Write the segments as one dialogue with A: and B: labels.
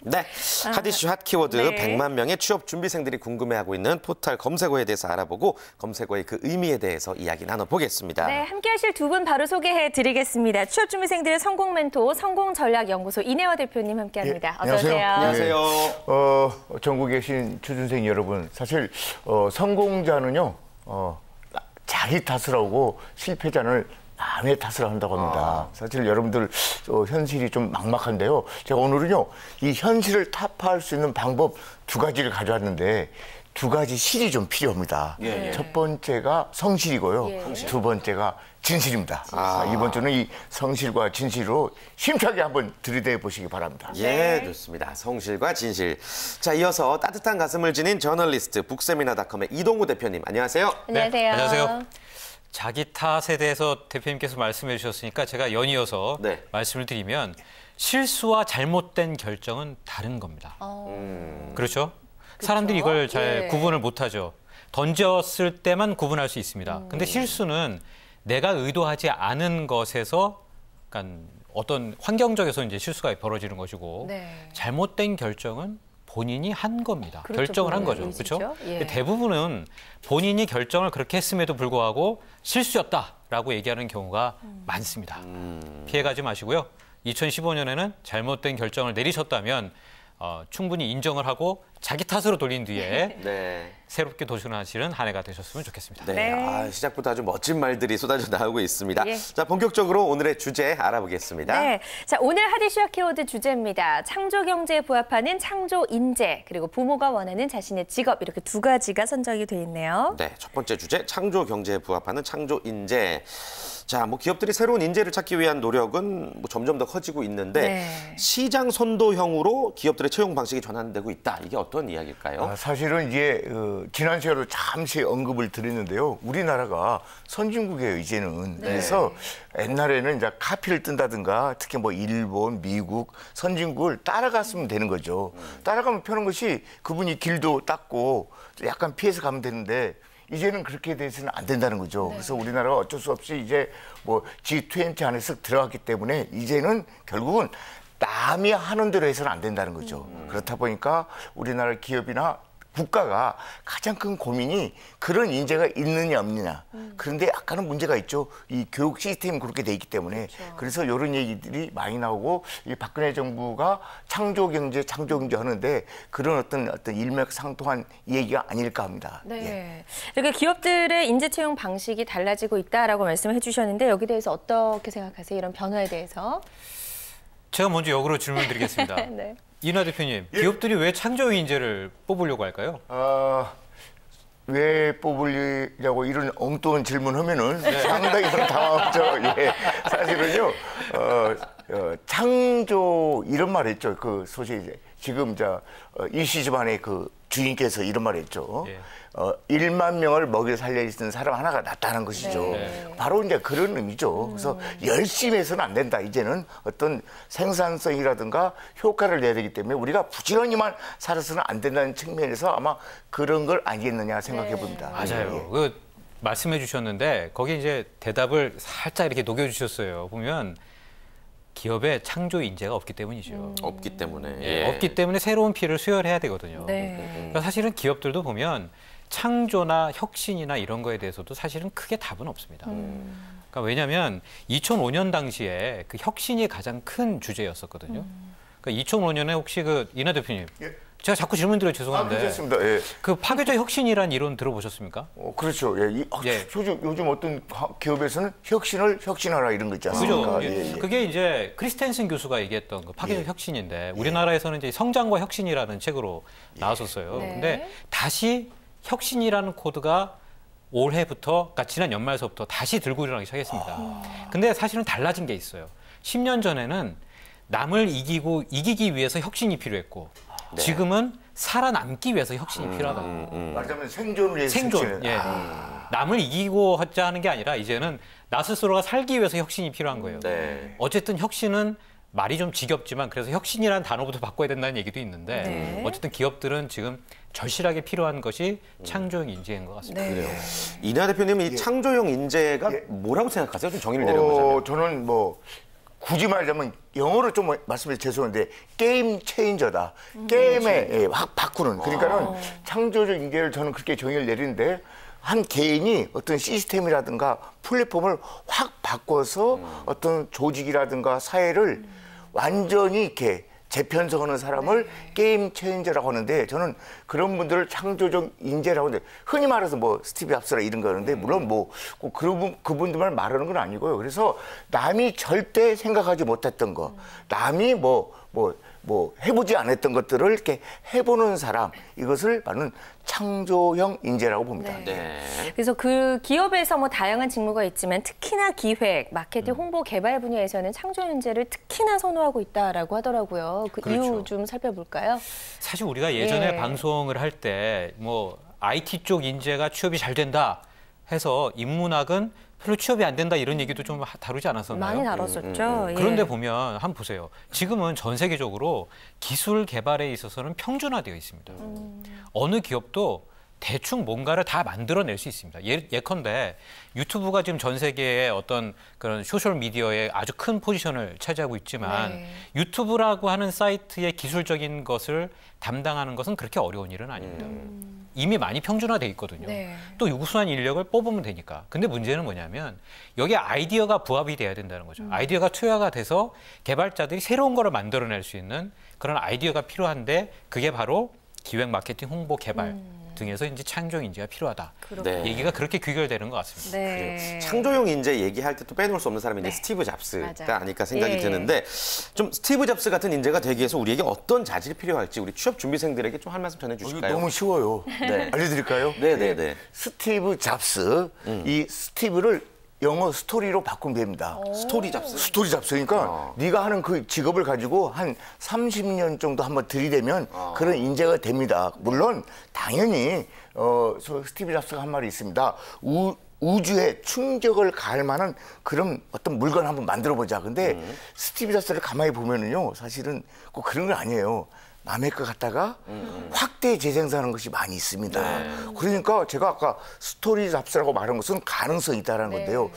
A: 네, 핫 이슈 핫 키워드
B: 네.
A: 100만 명의 취업 준비생들이 궁금해하고 있는 포털 검색어에 대해서 알아보고 검색어의 그 의미에 대해서 이야기 나눠보겠습니다.
B: 네, 함께하실 두 분 바로 소개해드리겠습니다. 취업 준비생들의 성공 멘토, 성공전략연구소 이내화 대표님 함께합니다.
C: 예,
B: 어서 오세요.
A: 안녕하세요.
C: 전국에 계신 취준생 여러분, 사실 성공자는요 자기 탓을 하고 실패자는 남의 탓을 한다고 합니다. 사실 여러분들 현실이 좀 막막한데요. 제가 오늘은요 이 현실을 타파할 수 있는 방법 두 가지를 가져왔는데 두 가지 실이 좀 필요합니다. 첫 번째가 성실이고요. 두 번째가 진실입니다. 이번 주는 이 성실과 진실로 힘차게 한번 들이대 보시기 바랍니다.
A: 예, 좋습니다. 성실과 진실. 자, 이어서 따뜻한 가슴을 지닌 저널리스트 북세미나닷컴의 이동우 대표님, 안녕하세요.
B: 안녕하세요.
D: 네, 안녕하세요. 자기 탓에 대해서 대표님께서 말씀해 주셨으니까 제가 연이어서
A: 네.
D: 말씀을 드리면 실수와 잘못된 결정은 다른 겁니다. 그렇죠? 사람들이 이걸 잘
B: 예.
D: 구분을 못하죠. 던졌을 때만 구분할 수 있습니다. 근데 실수는 내가 의도하지 않은 것에서 약간 어떤 환경적에서 이제 실수가 벌어지는 것이고
B: 네.
D: 잘못된 결정은 본인이 한 겁니다.
B: 그렇죠,
D: 결정을 한 거죠.
B: 본인이시죠.
D: 그렇죠?
B: 예.
D: 대부분은 본인이 결정을 그렇게 했음에도 불구하고 실수였다라고 얘기하는 경우가 많습니다. 피해가지 마시고요. 2015년에는 잘못된 결정을 내리셨다면 충분히 인정을 하고 자기 탓으로 돌린 뒤에
A: 네.
D: 새롭게 도전하시는 한 해가 되셨으면 좋겠습니다.
A: 네,
B: 네.
A: 시작부터 아주 멋진 말들이 쏟아져 나오고 있습니다.
B: 예.
A: 자, 본격적으로 오늘의 주제 알아보겠습니다.
B: 네, 자 오늘 핫 이슈 핫 키워드 주제입니다. 창조 경제에 부합하는 창조 인재, 그리고 부모가 원하는 자신의 직업 이렇게 두 가지가 선정이 돼 있네요.
A: 네, 첫 번째 주제, 창조 경제에 부합하는 창조 인재. 자, 뭐 기업들이 새로운 인재를 찾기 위한 노력은 뭐 점점 더 커지고 있는데
B: 네.
A: 시장 선도형으로 기업들의 채용 방식이 전환되고 있다. 이게 어떤 이야기일까요?
C: 사실은 이제 지난 시간으로 잠시 언급을 드렸는데요. 우리나라가 선진국이에요, 이제는. 그래서 옛날에는 이제 카피를 뜬다든가 특히 뭐 일본, 미국, 선진국을 따라갔으면 되는 거죠. 따라가면 편한 것이 그분이 길도 닦고 약간 피해서 가면 되는데 이제는 그렇게 돼서는 안 된다는 거죠. 그래서 우리나라가 어쩔 수 없이 이제 뭐 G20 안에 쓱 들어갔기 때문에 이제는 결국은 남이 하는 대로 해서는 안 된다는 거죠. 그렇다 보니까 우리나라 기업이나 국가가 가장 큰 고민이 그런 인재가 있느냐 없느냐. 그런데 약간은 문제가 있죠. 이 교육 시스템이 그렇게 돼 있기 때문에. 그래서 이런 얘기들이 많이 나오고 이 박근혜 정부가 창조 경제 하는데 그런 어떤 일맥상통한 얘기가 아닐까 합니다.
B: 네, 이렇게 기업들의 인재 채용 방식이 달라지고 있다라고 말씀해 주셨는데 여기 대해서 어떻게 생각하세요? 이런 변화에 대해서?
D: 제가 먼저 역으로 질문 드리겠습니다.
B: 네.
D: 이나 대표님, 기업들이 왜 창조 인재를 뽑으려고 할까요?
C: 왜 뽑으려고 이런 엉뚱한 질문하면은 상당히 좀 당황하죠. 예. 사실은요, 창조 이런 말 했죠. 그 소식 지금 이씨 집안의 그 주인께서 이런 말 했죠.
D: 예.
C: 1만 명을 먹여 살려 있는 사람 하나가 낫다는 것이죠.
B: 네.
C: 바로 이제 그런 의미죠. 그래서 열심히 해서는 안 된다. 이제는 어떤 생산성이라든가 효과를 내야 되기 때문에 우리가 부지런히만 살아서는 안 된다는 측면에서 아마 그런 걸 아니겠느냐 생각해 봅니다.
D: 맞아요.
C: 예.
D: 그 말씀해 주셨는데 거기 이제 대답을 살짝 이렇게 녹여 주셨어요. 보면 기업에 창조 인재가 없기 때문이죠.
A: 없기 때문에.
D: 예, 없기 때문에 새로운 피해를 수혈해야 되거든요.
B: 네.
D: 그러니까 사실은 기업들도 보면 창조나 혁신이나 이런 거에 대해서도 사실은 크게 답은 없습니다. 그러니까 왜냐하면 2005년 당시에 그 혁신이 가장 큰 주제였었거든요. 그러니까 2005년에 혹시 그 이나 대표님,
C: 예.
D: 제가 자꾸 질문 드려 죄송한데
C: 괜찮습니다. 예.
D: 그 파괴적 혁신이란 이론 들어보셨습니까?
C: 그렇죠. 예.
D: 예.
C: 요즘 어떤 기업에서는 혁신을 혁신하라 이런 거 있지 않습니까?
D: 그죠.
C: 예, 예.
D: 그게 이제 크리스텐슨 교수가 얘기했던 그 파괴적 혁신인데 우리나라에서는 이제 성장과 혁신이라는 책으로 나왔었어요.
B: 네.
D: 근데 다시 혁신이라는 코드가 올해부터, 그러니까 지난 연말서부터 다시 들고 일어나기 시작했습니다. 근데 사실은 달라진 게 있어요. 10년 전에는 남을 이기기 위해서 혁신이 필요했고 지금은 살아남기 위해서 혁신이 필요하다.
C: 말하자면 생존을 위해서
D: 생존.
C: 혁신을.
D: 예. 남을 이기고자 하는 게 아니라 이제는 나 스스로가 살기 위해서 혁신이 필요한 거예요.
A: 네.
D: 어쨌든 혁신은 말이 좀 지겹지만 그래서 혁신이라는 단어부터 바꿔야 된다는 얘기도 있는데
B: 네.
D: 어쨌든 기업들은 지금 절실하게 필요한 것이 창조형 인재인 것 같습니다.
B: 네.
A: 그래요. 이나 대표님, 이 창조형 인재가
C: 예.
A: 뭐라고 생각하세요? 좀 정의를 내려보자면.
C: 저는 뭐 굳이 말하자면 영어로 좀 말씀드려 죄송한데 게임 체인저다. 게임에 예, 확 바꾸는. 그러니까는 창조적 인재를 저는 그렇게 정의를 내리는데 한 개인이 어떤 시스템이라든가 플랫폼을 확 바꿔서 어떤 조직이라든가 사회를 완전히 이렇게 재편성하는 사람을 게임 체인저라고 하는데 저는 그런 분들을 창조적 인재라고 하는데 흔히 말해서 뭐 스티브 잡스라 이런 거는데 물론 뭐 꼭 그분들만 말하는 건 아니고요. 그래서 남이 절대 생각하지 못했던 거, 남이 뭐 해보지 않았던 것들을 이렇게 해보는 사람, 이것을 말하는 창조형 인재라고 봅니다.
A: 네.
B: 그래서 그 기업에서 뭐 다양한 직무가 있지만 특히나 기획, 마케팅, 홍보, 개발 분야에서는 창조 인재를 특히나 선호하고 있다라고 하더라고요. 그
C: 그렇죠.
B: 이유 좀 살펴볼까요?
D: 사실 우리가 예전에
B: 예.
D: 방송을 할 때 뭐 IT 쪽 인재가 취업이 잘 된다 해서 인문학은 별로 취업이 안 된다 이런 얘기도 좀 다루지 않았었나요?
B: 많이 다뤘었죠. 예.
D: 그런데 보면 한번 보세요. 지금은 전 세계적으로 기술 개발에 있어서는 평준화되어 있습니다. 어느 기업도 대충 뭔가를 다 만들어낼 수 있습니다. 예컨대 유튜브가 지금 전 세계의 어떤 그런 소셜 미디어에 아주 큰 포지션을 차지하고 있지만
B: 네.
D: 유튜브라고 하는 사이트의 기술적인 것을 담당하는 것은 그렇게 어려운 일은 아닙니다. 이미 많이 평준화돼 있거든요.
B: 네.
D: 또 유구수한 인력을 뽑으면 되니까. 근데 문제는 뭐냐면 여기에 아이디어가 부합이 돼야 된다는 거죠. 아이디어가 투여가 돼서 개발자들이 새로운 거를 만들어낼 수 있는 그런 아이디어가 필요한데 그게 바로 기획, 마케팅, 홍보, 개발 등에서 이제 창조 인재가 필요하다.
A: 네.
D: 얘기가 그렇게 귀결되는 것 같습니다.
B: 네.
A: 창조용 인재 얘기할 때 또 빼놓을 수 없는 사람이 이제 스티브 잡스가
B: 맞아요.
A: 아닐까 생각이
B: 예.
A: 드는데 좀 스티브 잡스 같은 인재가 되기 위해서 우리에게 어떤 자질이 필요할지 우리 취업 준비생들에게 좀 한 말씀 전해
C: 이거
A: 주실까요?
C: 너무 쉬워요.
A: 네.
C: 알려드릴까요?
A: 네네네.
C: 스티브 잡스, 이 스티브를 영어 스토리로 바꾸면 됩니다.
A: 스토리 잡스.
C: 스토리 잡스니까 네가 하는 그 직업을 가지고 한 30년 정도 한번 들이대면 그런 인재가 됩니다. 물론 당연히 스티브 잡스가 한 말이 있습니다. 우주에 충격을 가할 만한 그런 어떤 물건 한번 만들어보자. 근데 스티브 잡스를 가만히 보면은요, 사실은 꼭 그런 건 아니에요. 남의 거 갖다가 확대 재생산하는 것이 많이 있습니다. 그러니까 제가 아까 스토리 잡스라고 말한 것은 가능성이 있다는 건데요.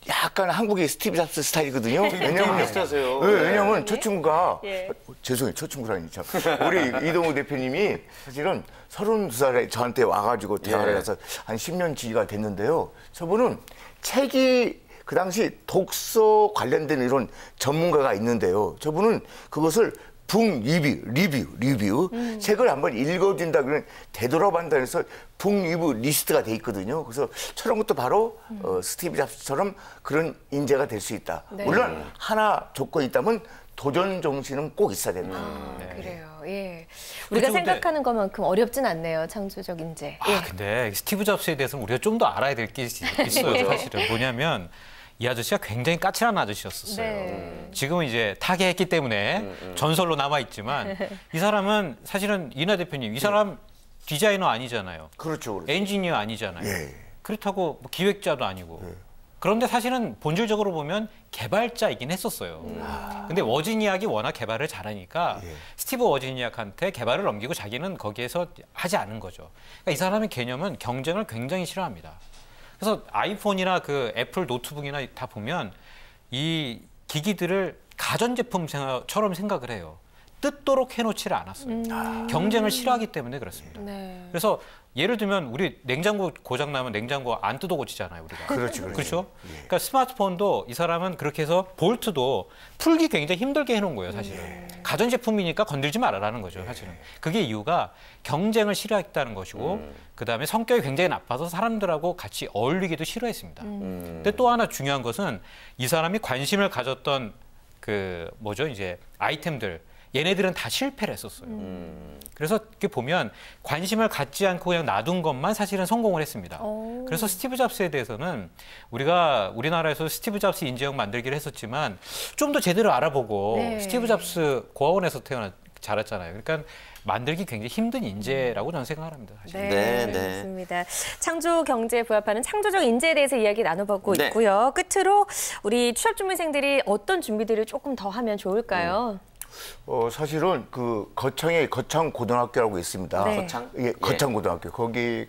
C: 약간 한국의 스티브 잡스 스타일이거든요. 왜냐면
A: 비슷하세요.
C: 네, 왜냐면 저 친구가
B: 예.
C: 죄송해요, 저 친구라니 참. 우리 이동우 대표님이 사실은 32살에 저한테 와가지고 대화를 해서 한 10년 지기가 됐는데요. 저분은 책이 그 당시 독서 관련된 이런 전문가가 있는데요. 저분은 그것을 북 리뷰 책을 한번 읽어준다 그러면 되돌아본다 해서 북 리뷰 리스트가 돼 있거든요. 그래서 저런 것도 바로 스티브 잡스처럼 그런 인재가 될 수 있다.
B: 네.
C: 물론 하나 조건이 있다면 도전 정신은 꼭 있어야 된다.
B: 그래요. 예. 우리가
D: 그렇죠, 근데-
B: 생각하는 것만큼 어렵진 않네요. 창조적 인재. 예.
D: 근데 스티브 잡스에 대해서는 우리가 좀 더 알아야 될 게 있어요. 사실은 뭐냐면 이 아저씨가 굉장히 까칠한 아저씨였었어요.
B: 네.
D: 지금은 이제 타계했기 때문에 전설로 남아 있지만 이 사람은 사실은 이나 대표님 이 사람 디자이너 아니잖아요.
C: 그렇죠. 그렇죠.
D: 엔지니어 아니잖아요.
C: 예.
D: 그렇다고 뭐 기획자도 아니고. 그런데 사실은 본질적으로 보면 개발자이긴 했었어요. 근데 워지니악이 워낙 개발을 잘하니까 스티브 워지니악한테 개발을 넘기고 자기는 거기에서 하지 않은 거죠. 그러니까 이 사람의 개념은 경쟁을 굉장히 싫어합니다. 그래서 아이폰이나 그 애플 노트북이나 다 보면 이 기기들을 가전제품처럼 생각을 해요. 뜯도록 해놓지를 않았어요. 경쟁을 싫어하기 때문에 그렇습니다.
B: 네.
D: 그래서 예를 들면 우리 냉장고 고장 나면 냉장고 안 뜯어 고치잖아요, 우리가.
C: 그렇죠.
D: 그렇죠? 그러니까 스마트폰도 이 사람은 그렇게 해서 볼트도 풀기 굉장히 힘들게 해놓은 거예요, 사실은. 가전제품이니까 건들지 말아라는 거죠, 사실은. 그게 이유가 경쟁을 싫어했다는 것이고 그다음에 성격이 굉장히 나빠서 사람들하고 같이 어울리기도 싫어했습니다. 근데 또 하나 중요한 것은 이 사람이 관심을 가졌던 그 뭐죠, 이제 아이템들 얘네들은 다 실패를 했었어요. 그래서 이렇게 보면 관심을 갖지 않고 그냥 놔둔 것만 사실은 성공을 했습니다. 그래서 스티브 잡스에 대해서는 우리가 우리나라에서 스티브 잡스 인재형 만들기를 했었지만 좀 더 제대로 알아보고
B: 네.
D: 스티브 잡스 고아원에서 자랐잖아요. 그러니까 만들기 굉장히 힘든 인재라고 저는 생각합니다. 사실.
B: 네,
A: 네, 네.
B: 그렇습니다. 창조 경제에 부합하는 창조적 인재에 대해서 이야기 나눠보고
A: 네.
B: 있고요. 끝으로 우리 취업 준비생들이 어떤 준비들을 조금 더 하면 좋을까요?
C: 사실은 그 거창에 거창고등학교라고 있습니다.
B: 네.
A: 거창?
C: 예, 거창고등학교. 거기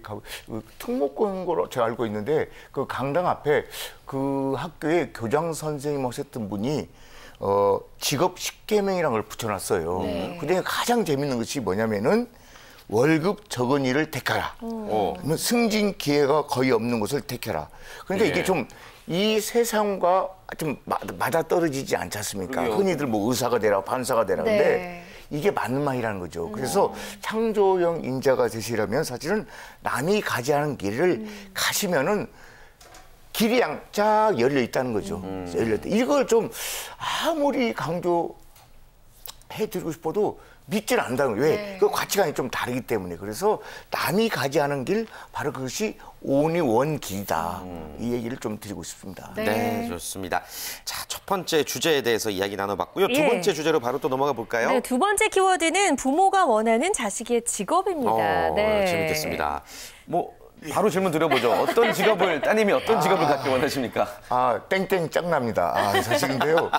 C: 특목고인 거로 제가 알고 있는데 그 강당 앞에 그 학교의 교장 선생님 하셨던 분이 직업 10계명이라는 걸 붙여놨어요.
B: 네.
C: 그중에 가장 재밌는 것이 뭐냐면은 월급 적은 일을 택하라. 그러면 승진 기회가 거의 없는 것을 택해라. 그러니까
A: 예.
C: 이게 좀 이 세상과 좀 맞아떨어지지 않지 않습니까?
A: 그러게요.
C: 흔히들 뭐 의사가 되라, 판사가 되라.
B: 네.
C: 근데 이게 맞는 말이라는 거죠. 그래서 창조형 인재가 되시려면 사실은 남이 가지 않은 길을 가시면은 길이 쫙 열려 있다는 거죠. 열려 있다. 이걸 좀 아무리 강조해드리고 싶어도 믿지는 않는다는 거예요. 왜?
B: 네.
C: 그 가치관이 좀 다르기 때문에. 그래서 남이 가지 않은 길, 바로 그것이 only one 길이다. 이 얘기를 좀 드리고 싶습니다.
B: 네.
A: 네, 좋습니다. 자, 첫 번째 주제에 대해서 이야기 나눠봤고요. 두
B: 예.
A: 번째 주제로 바로 또 넘어가 볼까요?
B: 네, 두 번째 키워드는 부모가 원하는 자식의 직업입니다. 네.
A: 재밌겠습니다. 뭐 바로 질문 드려보죠. 어떤 직업을 따님이 어떤 직업을 갖기 원하십니까?
C: 땡땡 짱납니다. 사실인데요.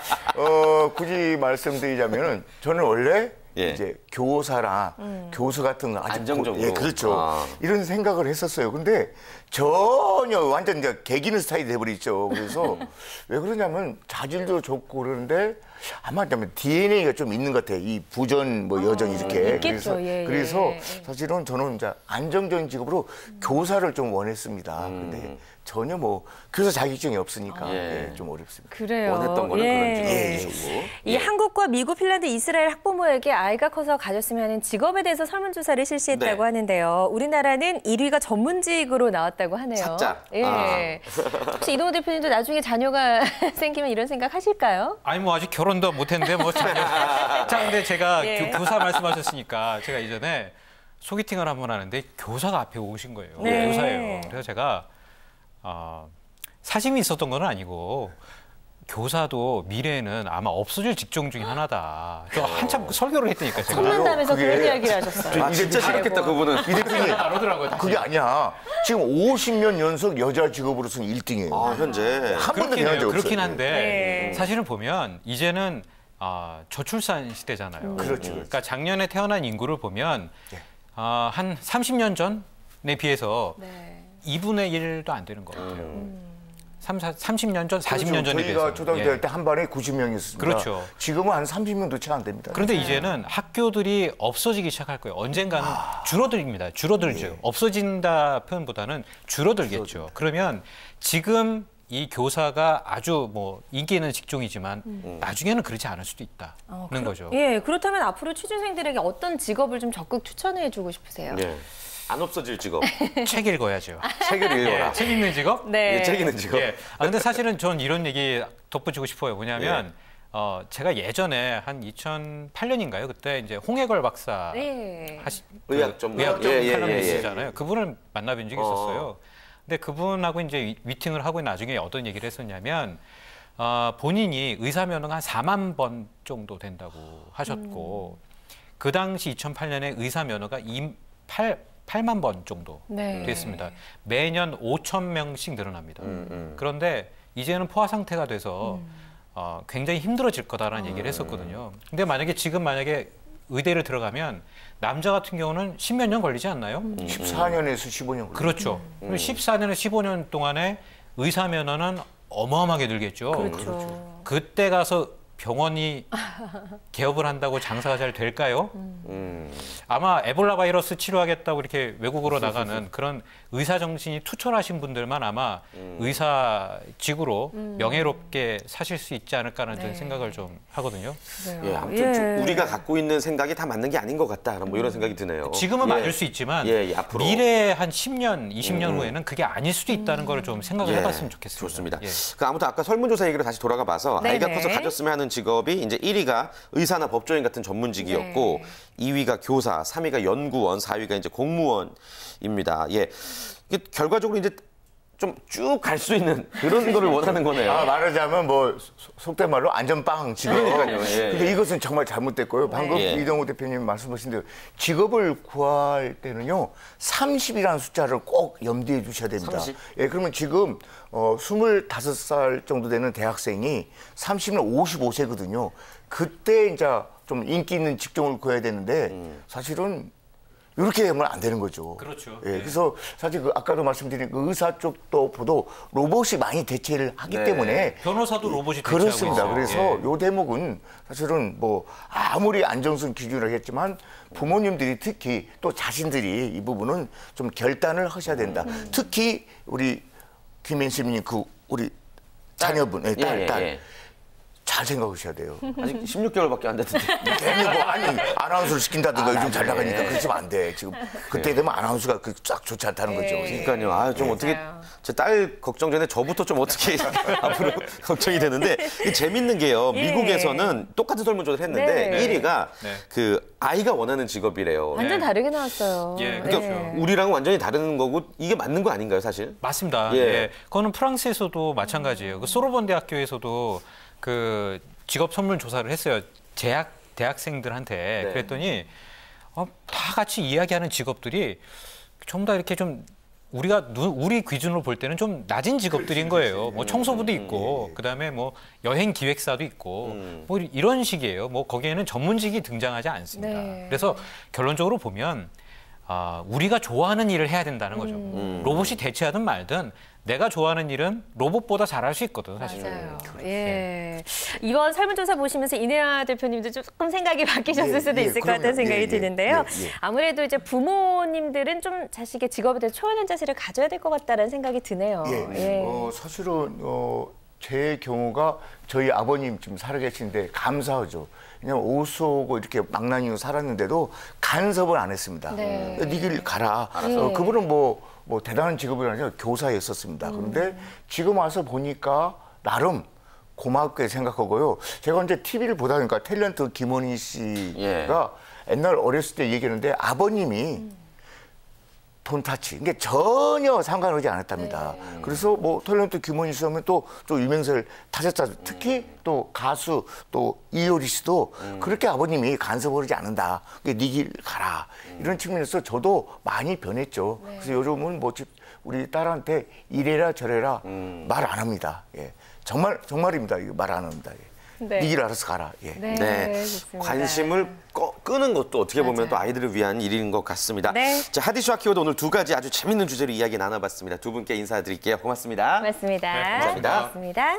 C: 굳이 말씀드리자면은 저는 원래
A: 예.
C: 이제 교사랑 교수 같은 거 아주
A: 안정적으로.
C: 예, 그렇죠. 이런 생각을 했었어요. 근데 전혀 완전 이제 개기는 스타일이 돼버리죠. 그래서 왜 그러냐면 자질도 좋고 그러는데 아마 DNA가 좀 있는 것 같아요. 이 부전 뭐 여전 이렇게.
B: 있겠죠.
C: 그래서
B: 예.
C: 사실은 저는 이제 안정적인 직업으로 교사를 좀 원했습니다. 근데 전혀 뭐 교사 자격증이 없으니까
A: 예.
C: 좀 어렵습니다.
B: 그래요.
A: 원했던 거는
B: 예.
A: 그런 직업이시고.
B: 이 한국과 미국, 핀란드, 이스라엘 학부모에게 아이가 커서 가졌으면 하는 직업에 대해서 설문조사를 실시했다고
A: 네.
B: 하는데요. 우리나라는 1위가 전문직으로 나왔다고 하네요.
A: 사자.
B: 예. 혹시 이동호 대표님도 나중에 자녀가 생기면 이런 생각 하실까요?
D: 아니 뭐 아직 결혼도 못했는데 뭐 자녀. 자 근데 제가
B: 예.
D: 교사 말씀하셨으니까 제가 이전에 소개팅을 한번 하는데 교사가 앞에 오신 거예요.
B: 네.
D: 교사예요. 그래서 제가 사심이 있었던 건 아니고 교사도 미래에는 아마 없어질 직종 중에 하나다. 또 한참 설교를 했다니까 제가.
B: 성난담에서
C: 그게-
B: 그런 이야기를 하셨어요.
A: 진짜 싫었겠다, 그분은.
C: 이 대표님
D: 안 오더라고요.
C: 그게 아니야. 지금 50년 연속 여자 직업으로서는 1등이에요.
A: 현재.
C: 한 번도 대한 적 없어요.
D: 그렇긴 한데
B: 네.
D: 사실은 보면 이제는 저출산 시대잖아요.
C: 그렇죠.
D: 그러니까 작년에 태어난 인구를 보면 한 30년 전에 비해서
B: 네.
D: 2분의 1도 안 되는 것 같아요. 30년 전, 40년 전에 비해서.
C: 저희가 초등학교
D: 예.
C: 때 한 반에 90명이었습니다.
D: 그렇죠.
C: 지금은 한 30명도 채 안 됩니다.
D: 그런데 이제는 학교들이 없어지기 시작할 거예요. 언젠가는 줄어들입니다. 줄어들죠. 없어진다 표현보다는 줄어들겠죠. 그러면 지금 이 교사가 아주 뭐 인기 있는 직종이지만 나중에는 그렇지 않을 수도 있다는 거죠.
B: 예, 그렇다면 앞으로 취준생들에게 어떤 직업을 좀 적극 추천해 주고 싶으세요?
A: 예. 안 없어질 직업.
D: 책 읽어야죠.
A: 책을 읽어라.
D: 책 읽는 직업?
B: 네.
A: 예, 책 읽는 직업.
D: 예. 근데 사실은 전 이런 얘기 덧붙이고 싶어요. 뭐냐면 제가 예전에 한 2008년인가요? 그때 이제 홍해걸 박사
B: 네.
A: 의학 전문.
D: 의학
A: 예, 예, 예,
D: 칼럼니스트잖아요. 그분을 만나뵌 적이 있었어요. 근데 그분하고 이제 미팅을 하고 나중에 어떤 얘기를 했었냐면 본인이 의사 면허가 한 4만 번 정도 된다고 하셨고 그 당시 2008년에 의사 면허가 8만 번 정도
B: 네.
D: 됐습니다. 매년 5천 명씩 늘어납니다. 그런데 이제는 포화 상태가 돼서 굉장히 힘들어질 거다라는 얘기를 했었거든요. 근데 지금 만약에 의대를 들어가면 남자 같은 경우는 10몇 년 걸리지 않나요?
C: 14년에서 15년.
D: 그렇죠. 14년에서 15년 동안에 의사 면허는 어마어마하게 늘겠죠.
B: 그렇죠.
D: 그때 가서 병원이 개업을 한다고 장사가 잘 될까요? 아마 에볼라 바이러스 치료하겠다고 이렇게 외국으로 나가는 그런 의사 정신이 투철하신 분들만 아마 의사직으로 명예롭게 사실 수 있지 않을까라는 저는 생각을 좀 하거든요.
B: 그래요.
A: 예, 아무튼 좀 우리가 갖고 있는 생각이 다 맞는 게 아닌 것 같다. 뭐 이런 생각이 드네요.
D: 지금은
A: 예.
D: 맞을 수 있지만
A: 앞으로.
D: 미래에 한 10년, 20년 후에는 그게 아닐 수도 있다는 걸 좀 생각을
A: 예,
D: 해봤으면 좋겠습니다.
A: 좋습니다.
D: 예.
A: 아무튼 아까 설문조사 얘기로 다시 돌아가 봐서
B: 네네.
A: 아이가 커서 가졌으면 하는 직업이 이제 1위가 의사나 법조인 같은 전문직이었고
B: 네.
A: 2위가 교사, 3위가 연구원, 4위가 이제 공무원입니다. 예. 이게 결과적으로 이제 좀 쭉 갈 수 있는 그런 거를 원하는 거네요.
C: 말하자면 뭐 속된 말로 안전빵 직업.
A: 그러니까요. 예,
C: 근데 이것은 정말 잘못됐고요. 방금
A: 예.
C: 이동호 대표님 말씀하신 대로 직업을 구할 때는요. 30이라는 숫자를 꼭 염두에 두셔야 됩니다.
A: 30?
C: 예, 그러면 지금 25살 정도 되는 대학생이 30은 55세거든요. 그때 이제 좀 인기 있는 직종을 구해야 되는데 사실은 이렇게 하면 안 되는 거죠.
D: 그렇죠.
C: 예,
D: 네.
C: 그래서 사실 그 아까도 말씀드린 그 의사 쪽도 보도 로봇이 많이 대체를 하기
A: 네.
C: 때문에
D: 변호사도 로봇이 대체하고
C: 그렇습니다.
D: 있어요.
C: 그래서
D: 예.
C: 요 대목은 사실은 뭐 아무리 안정성 기준을 하겠지만 부모님들이 특히 또 자신들이 이 부분은 좀 결단을 하셔야 된다. 특히 우리 김현심님 그 우리 자녀분, 딸. 잘 생각하셔야 돼요.
A: 아직 16개월밖에 안 됐는데.
C: 괜히 뭐 아니 아나운서를 시킨다든가 요즘 잘 나가니까 그러시면 안 돼. 지금 그때 되면 아나운서가 싹 좋지 않다는 거죠.
A: 그러니까요. 아, 좀 어떻게
B: 맞아요.
A: 제 딸 걱정 전에 저부터 좀 어떻게 앞으로 걱정이 되는데 이게 재밌는 게요.
B: 예.
A: 미국에서는 똑같은 설문조사를 했는데
B: 네.
A: 1위가
D: 네.
A: 그 아이가 원하는 직업이래요.
B: 완전
D: 네.
B: 다르게 나왔어요.
D: 예,
A: 그러니까
D: 그렇죠.
A: 우리랑은 완전히 다른 거고 이게 맞는 거 아닌가요, 사실?
D: 맞습니다.
A: 예.
D: 예. 그거는 프랑스에서도 마찬가지예요. 그 소르본 대학교에서도 그 직업 선물 조사를 했어요. 대학생들한테.
A: 네.
D: 그랬더니 다 같이 이야기하는 직업들이 전부 다 이렇게 좀 우리 기준으로 볼 때는 좀 낮은 직업들인 거예요. 뭐 청소부도 있고, 그다음에 뭐 여행 기획사도 있고, 뭐 이런 식이에요. 뭐 거기에는 전문직이 등장하지 않습니다.
B: 네.
D: 그래서 결론적으로 보면 우리가 좋아하는 일을 해야 된다는 거죠. 로봇이 대체하든 말든 내가 좋아하는 일은 로봇보다 잘할 수 있거든, 사실.
B: 맞아요. 예. 이번 설문조사 보시면서 이내화 대표님도 조금 생각이 바뀌셨을
C: 예,
B: 수도
C: 예,
B: 있을 것 같다는
C: 그럼요.
B: 생각이
C: 예, 예,
B: 드는데요.
C: 예, 예.
B: 아무래도 이제 부모님들은 좀 자식의 직업에 대해서 초연한 자세를 가져야 될 것 같다는 생각이 드네요.
C: 사실은 제 경우가 저희 아버님 지금 살아계신데 감사하죠. 그냥 오수고 이렇게 망나니로 살았는데도 간섭을 안 했습니다.
B: 네.
C: 네 길 가라.
B: 네.
C: 그분은 뭐 대단한 직업이 아니라 교사였었습니다. 그런데 지금 와서 보니까 나름 고맙게 생각하고요. 제가 이제 TV를 보다 보니까 탤런트 김원희 씨가 옛날 어렸을 때 얘기했는데 아버님이 돈타치. 이게 전혀 상관하지 않았답니다. 그래서 뭐 탤런트 김원희 씨 하면 또 유명세를 타셨다. 특히 또 가수 또 이효리 씨도 그렇게 아버님이 간섭을 하지 않는다. 네 길 가라. 이런 측면에서 저도 많이 변했죠. 그래서 요즘은 뭐 우리 딸한테 이래라 저래라 말 안 합니다. 예. 정말입니다. 말 안 합니다.
B: 네.
C: 네 길 알아서 가라. 예.
A: 네.
B: 좋습니다.
A: 관심을 끄는 것도 어떻게 보면
B: 맞아요.
A: 또 아이들을 위한 일인 것 같습니다.
B: 네.
A: 자, 하디슈와 키워드 오늘 두 가지 아주 재밌는 주제로 이야기 나눠봤습니다. 두 분께 인사드릴게요. 고맙습니다.
B: 고맙습니다.
D: 네,
A: 감사합니다.
B: 고맙습니다.